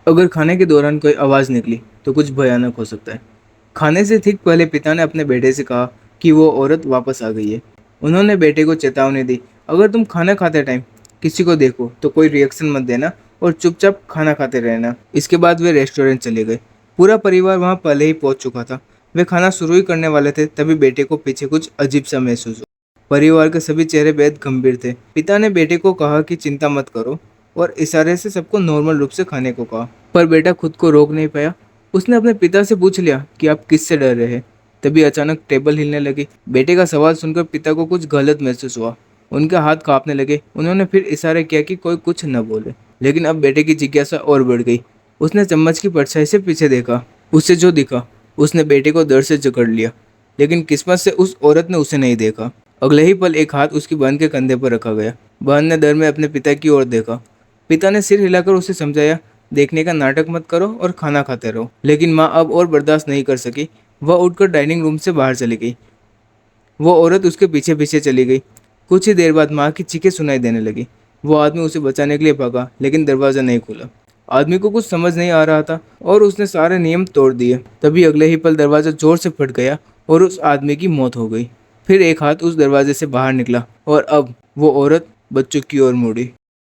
अगर खाने के दौरान कोई आवाज़ निकली तो कुछ भयानक हो सकता है। खाने से ठीक पहले पिता ने अपने बेटे से कहा कि वो औरत वापस आ गई है। उन्होंने बेटे को चेतावनी दी, अगर तुम खाना खाते टाइम किसी को देखो तो कोई रिएक्शन मत देना और चुपचाप खाना खाते रहना। इसके बाद वे रेस्टोरेंट चले गए। पूरा परिवार वहाँ पहले ही पहुँच चुका था। वे खाना शुरू ही करने वाले थे, तभी बेटे को पीछे कुछ अजीब सा महसूस हुआ। परिवार के सभी चेहरे बेहद गंभीर थे। पिता ने बेटे को कहा कि चिंता मत करो और इशारे से सबको नॉर्मल रूप से खाने को कहा। पर बेटा खुद को रोक नहीं पाया। उसने अपने पिता से पूछ लिया कि आप किससे डर रहे हैं। तभी अचानक टेबल हिलने लगी। बेटे का सवाल सुनकर पिता को कुछ गलत महसूस हुआ। उनके हाथ कांपने लगे। उन्होंने फिर इशारे किया कि कोई कुछ न बोले। लेकिन अब बेटे की जिज्ञासा और बढ़ गई। उसने चम्मच की परछाई से पीछे देखा। उसे जो दिखा उसने बेटे को डर से जकड़ लिया। लेकिन किस्मत से उस औरत ने उसे नहीं देखा। अगले ही पल एक हाथ उसकी बहन के कंधे पर रखा गया। बहन ने डर में अपने पिता की ओर देखा। पिता ने सिर हिलाकर उसे समझाया, देखने का नाटक मत करो और खाना खाते रहो। लेकिन माँ अब और बर्दाश्त नहीं कर सकी। वह उठकर डाइनिंग रूम से बाहर चली गई। वो औरत उसके पीछे पीछे चली गई। कुछ ही देर बाद माँ की चीखें सुनाई देने लगी। वो आदमी उसे बचाने के लिए भागा, लेकिन दरवाज़ा नहीं खुला। आदमी को कुछ समझ नहीं आ रहा था और उसने सारे नियम तोड़ दिए। तभी अगले ही पल दरवाज़ा जोर से फट गया और उस आदमी की मौत हो गई। फिर एक हाथ उस दरवाजे से बाहर निकला और अब वो औरत बच्चों की ओर मुड़ी।